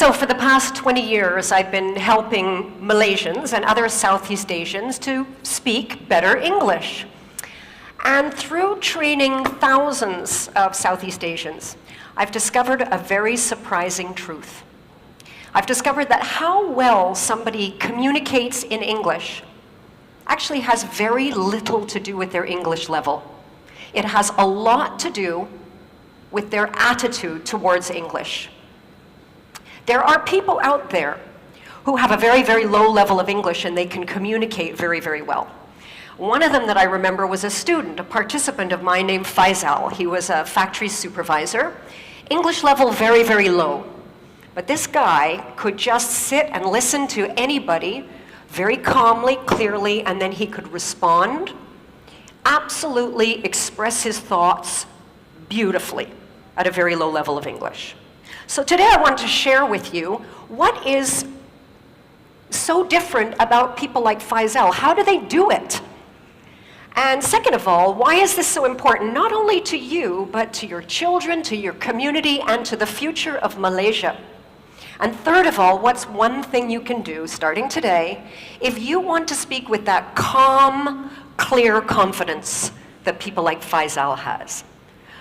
So for the past 20 years, I've been helping Malaysians and other Southeast Asians to speak better English. And through training thousands of Southeast Asians, I've discovered a very surprising truth. I've discovered that how well somebody communicates in English actually has very little to do with their English level. It has a lot to do with their attitude towards English. There are people out there who have a very, very low level of English and they can communicate very, very well. One of them that I remember was a student, a participant of mine named Faisal. He was a factory supervisor. English level very, very low. But this guy could just sit and listen to anybody very calmly, clearly, and then he could respond, absolutely express his thoughts beautifully at a very low level of English. So today I want to share with you what is so different about people like Faisal. How do they do it? And second of all, why is this so important, not only to you, but to your children, to your community, and to the future of Malaysia? And third of all, what's one thing you can do, starting today, if you want to speak with that calm, clear confidence that people like Faisal has?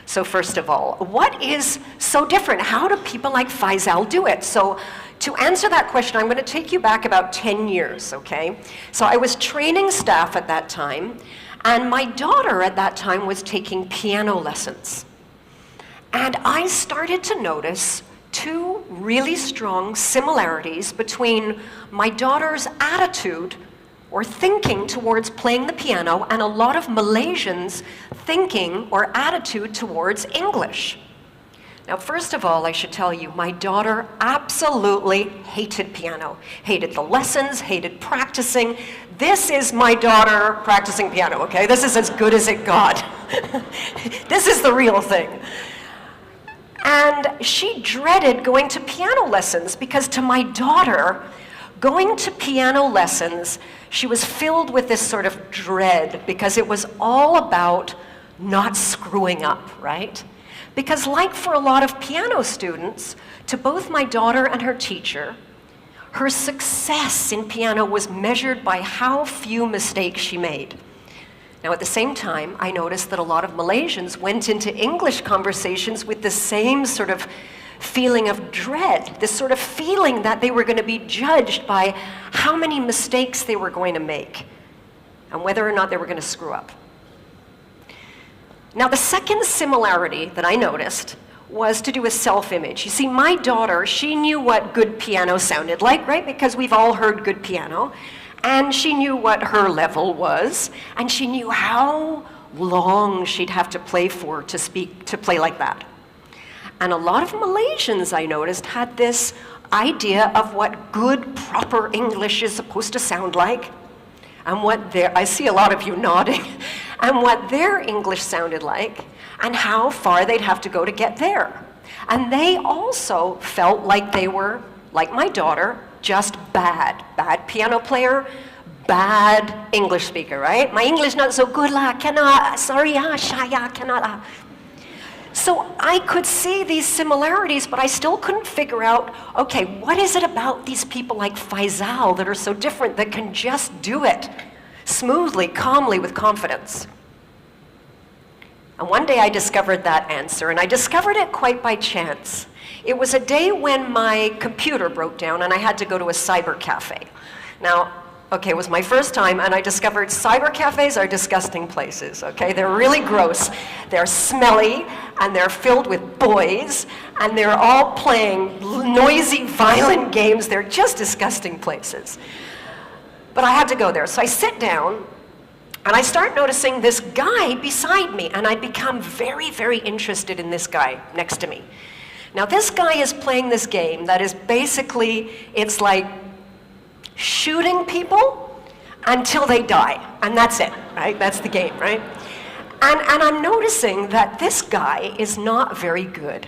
So first of all, what is so different? How do people like Faisal do it? So to answer that question, I'm going to take you back about 10 years, okay? So I was training staff at that time, and my daughter at that time was taking piano lessons. And I started to notice two really strong similarities between my daughter's attitude or thinking towards playing the piano and a lot of Malaysians' thinking or attitude towards English. Now, first of all, I should tell you, my daughter absolutely hated piano, hated the lessons, hated practicing. This is my daughter practicing piano, okay? This is as good as it got. This is the real thing. And she dreaded going to piano lessons because to my daughter, going to piano lessons, she was filled with this sort of dread because it was all about not screwing up, right? Because like for a lot of piano students, to both my daughter and her teacher, her success in piano was measured by how few mistakes she made. Now at the same time, I noticed that a lot of Malaysians went into English conversations with the same sort of feeling of dread, this sort of feeling that they were going to be judged by how many mistakes they were going to make and whether or not they were going to screw up. Now, the second similarity that I noticed was to do with self-image. You see, my daughter, she knew what good piano sounded like, right? Because we've all heard good piano. And she knew what her level was, and she knew how long she'd have to play for to play like that. And a lot of Malaysians, I noticed, had this idea of what good, proper English is supposed to sound like, and what I see a lot of you nodding, and what their English sounded like, and how far they'd have to go to get there. And they also felt like they were, like my daughter, just bad. Bad piano player, bad English speaker, right? My English not so good lah, cannot, sorry shy cannot lah. So I could see these similarities, but I still couldn't figure out, okay, what is it about these people like Faisal that are so different that can just do it smoothly, calmly, with confidence? And one day I discovered that answer, and I discovered it quite by chance. It was a day when my computer broke down and I had to go to a cyber cafe. Now, okay, it was my first time, and I discovered cyber cafes are disgusting places, okay? They're really gross, they're smelly, and they're filled with boys, and they're all playing noisy, violent games. They're just disgusting places. But I had to go there, so I sit down, and I start noticing this guy beside me, and I become very, very interested in this guy next to me. Now, this guy is playing this game that is basically, it's like shooting people until they die, and that's it, right? That's the game, right? And I'm noticing that this guy is not very good.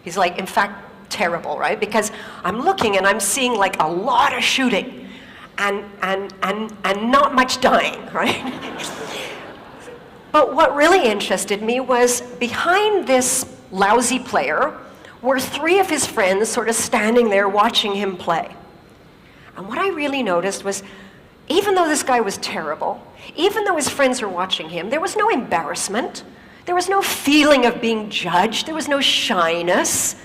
He's like, in fact, terrible, right? Because I'm looking and I'm seeing like a lot of shooting and not much dying, right? But what really interested me was behind this lousy player were 3 of his friends sort of standing there watching him play. And what I really noticed was, even though this guy was terrible, even though his friends were watching him, there was no embarrassment. There was no feeling of being judged. There was no shyness.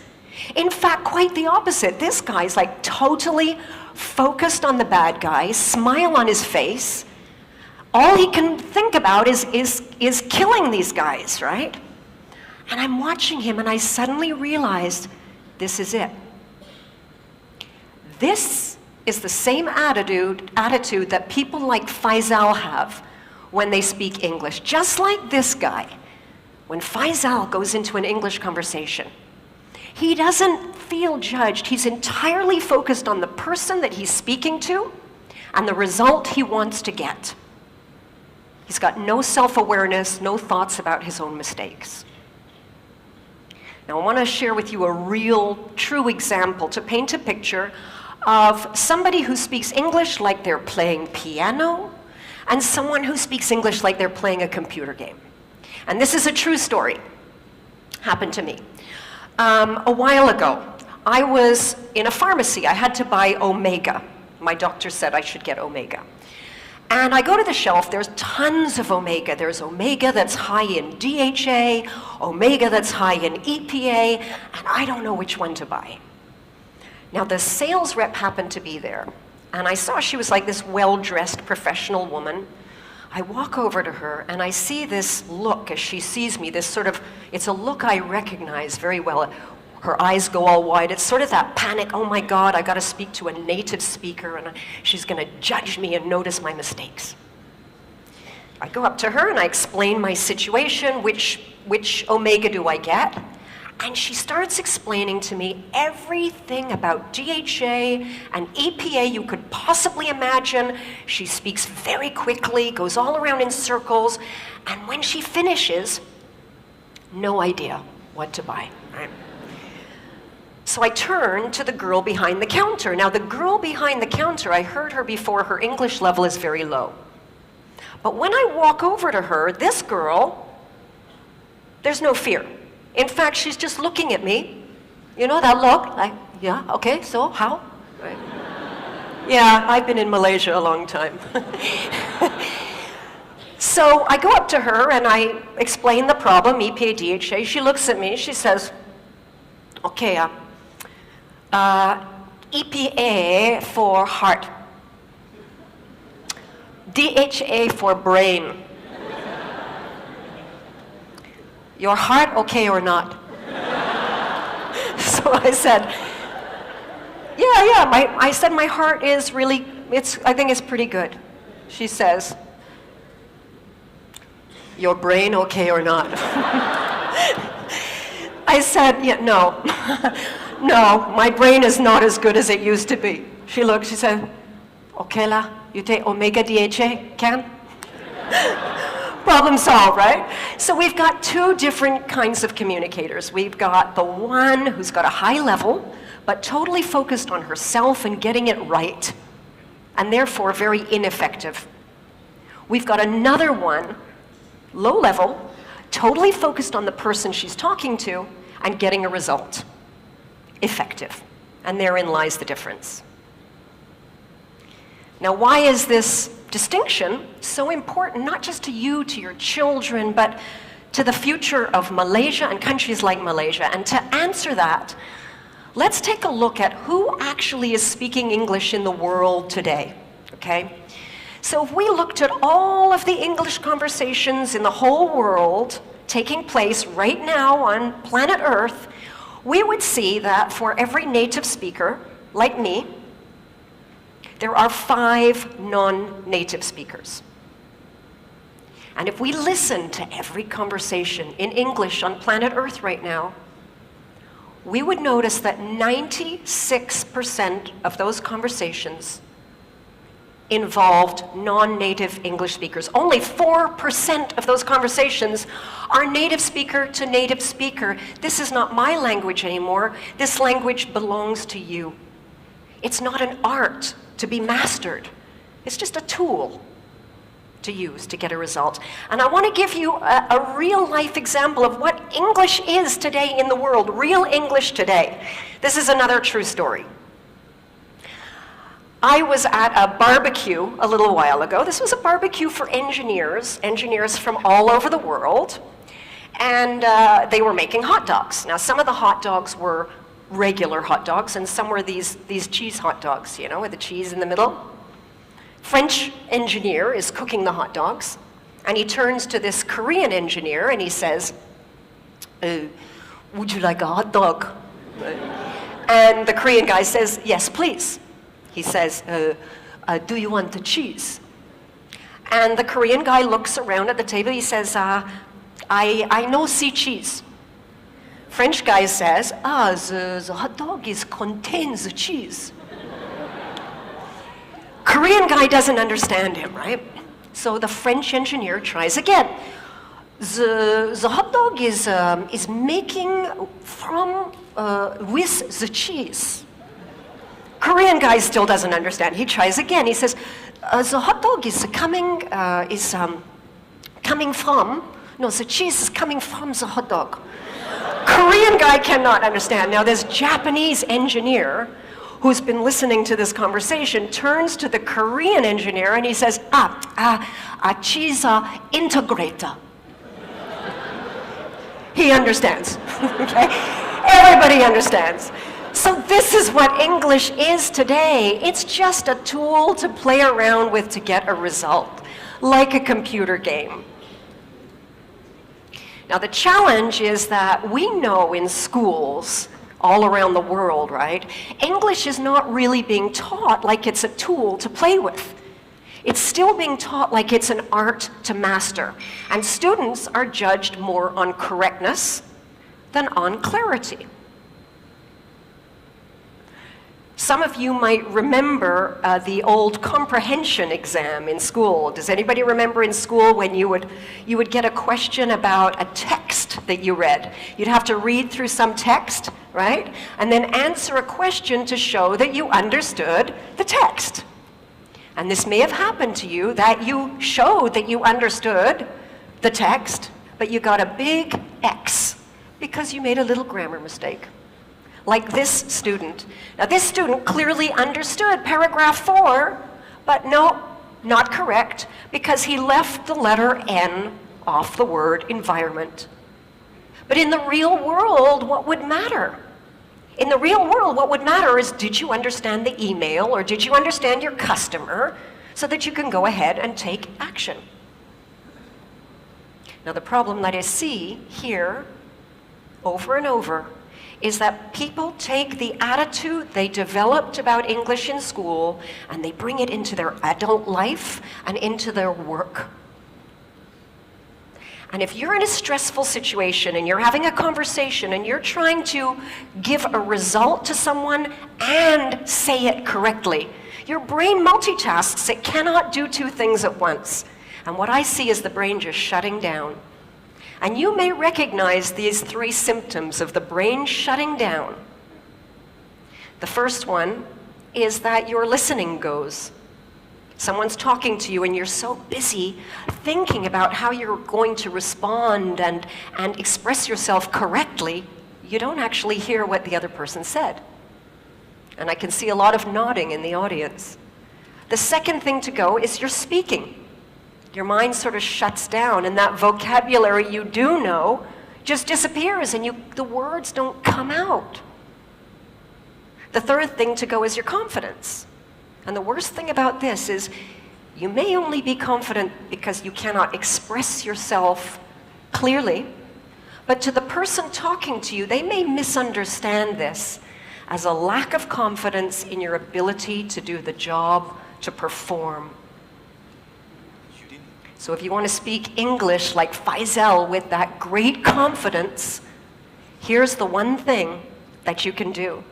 In fact, quite the opposite. This guy's like totally focused on the bad guy, smile on his face. All he can think about is killing these guys, right? And I'm watching him and I suddenly realized, this is it. This is the same attitude that people like Faisal have when they speak English. Just like this guy, when Faisal goes into an English conversation, he doesn't feel judged. He's entirely focused on the person that he's speaking to and the result he wants to get. He's got no self-awareness, no thoughts about his own mistakes. Now, I want to share with you a real, true example to paint a picture of somebody who speaks English like they're playing piano and someone who speaks English like they're playing a computer game. And this is a true story. Happened to me. A while ago, I was in a pharmacy. I had to buy Omega. My doctor said I should get Omega. And I go to the shelf, there's tons of Omega. There's Omega that's high in DHA, Omega that's high in EPA, and I don't know which one to buy. Now, the sales rep happened to be there, and I saw she was like this well-dressed professional woman. I walk over to her, and I see this look as she sees me, this sort of, it's a look I recognize very well. Her eyes go all wide. It's sort of that panic, oh my God, I gotta speak to a native speaker and she's gonna judge me and notice my mistakes. I go up to her and I explain my situation, which Omega do I get? And she starts explaining to me everything about DHA and EPA you could possibly imagine. She speaks very quickly, goes all around in circles, and when she finishes, no idea what to buy, right? So I turned to the girl behind the counter. Now, the girl behind the counter, I heard her before, her English level is very low. But when I walk over to her, this girl, there's no fear. In fact, she's just looking at me. You know that look? Like, yeah, okay, so how? Right. Yeah, I've been in Malaysia a long time. So I go up to her and I explain the problem, EPA, DHA. She looks at me, she says, okay, EPA for heart, DHA for brain. Your heart okay or not? So I said, yeah, I said my heart is really, I think it's pretty good. She says, your brain okay or not? I said, yeah, no. No, my brain is not as good as it used to be. She looked, she said, okay la, you take Omega DHA, can? Problem solved, right? So we've got 2 different kinds of communicators. We've got the one who's got a high level, but totally focused on herself and getting it right, and therefore very ineffective. We've got another one, low level, totally focused on the person she's talking to and getting a result. Effective. And therein lies the difference. Now, why is this distinction so important, not just to you, to your children, but to the future of Malaysia and countries like Malaysia? And to answer that, let's take a look at who actually is speaking English in the world today, okay? So if we looked at all of the English conversations in the whole world taking place right now on planet Earth, we would see that for every native speaker, like me, there are 5 non-native speakers. And if we listen to every conversation in English on planet Earth right now, we would notice that 96% of those conversations involved non-native English speakers. Only 4% of those conversations are native speaker to native speaker. This is not my language anymore. This language belongs to you. It's not an art to be mastered. It's just a tool to use to get a result. And I want to give you a real-life example of what English is today in the world, real English today. This is another true story. I was at a barbecue a little while ago. This was a barbecue for engineers from all over the world, and they were making hot dogs. Now, some of the hot dogs were regular hot dogs, and some were these cheese hot dogs, you know, with the cheese in the middle. French engineer is cooking the hot dogs, and he turns to this Korean engineer and he says, would you like a hot dog? And the Korean guy says, yes, please. He says, do you want the cheese? And the Korean guy looks around at the table. He says, I no see cheese. French guy says, the hot dog contains the cheese. Korean guy doesn't understand him, right? So the French engineer tries again. The hot dog is making from with the cheese. Korean guy still doesn't understand. He tries again. He says, the hot dog is coming from. No, the cheese is coming from the hot dog. Korean guy cannot understand. Now this Japanese engineer who's been listening to this conversation turns to the Korean engineer and he says, cheese integrator. He understands, okay? Everybody understands. So this is what English is today. It's just a tool to play around with to get a result, like a computer game. Now the challenge is that we know in schools all around the world, right? English is not really being taught like it's a tool to play with. It's still being taught like it's an art to master. And students are judged more on correctness than on clarity. Some of you might remember the old comprehension exam in school. Does anybody remember in school when you would get a question about a text that you read? You'd have to read through some text, right? And then answer a question to show that you understood the text. And this may have happened to you, that you showed that you understood the text, but you got a big X because you made a little grammar mistake. Like this student. Now this student clearly understood paragraph 4, but no, not correct, because he left the letter N off the word environment. But in the real world, what would matter? In the real world, what would matter is, did you understand the email, or did you understand your customer, so that you can go ahead and take action? Now the problem that I see here, over and over, is that people take the attitude they developed about English in school and they bring it into their adult life and into their work. And if you're in a stressful situation and you're having a conversation and you're trying to give a result to someone and say it correctly, your brain multitasks. It cannot do two things at once. And what I see is the brain just shutting down. And you may recognize these 3 symptoms of the brain shutting down. The first one is that your listening goes. Someone's talking to you and you're so busy thinking about how you're going to respond and express yourself correctly, you don't actually hear what the other person said. And I can see a lot of nodding in the audience. The second thing to go is your speaking. Your mind sort of shuts down, and that vocabulary you do know just disappears, and the words don't come out. The third thing to go is your confidence. And the worst thing about this is you may only be confident because you cannot express yourself clearly, but to the person talking to you, they may misunderstand this as a lack of confidence in your ability to do the job, to perform. So if you want to speak English like Faisal with that great confidence, here's the one thing that you can do.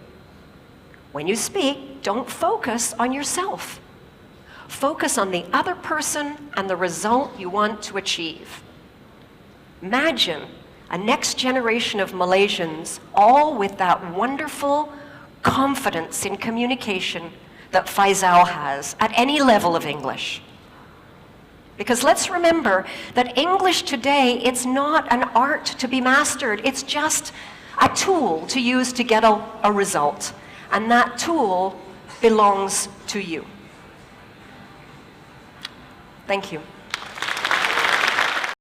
When you speak, don't focus on yourself. Focus on the other person and the result you want to achieve. Imagine a next generation of Malaysians, all with that wonderful confidence in communication that Faisal has at any level of English. Because let's remember that English today, it's not an art to be mastered. It's just a tool to use to get a result. And that tool belongs to you. Thank you.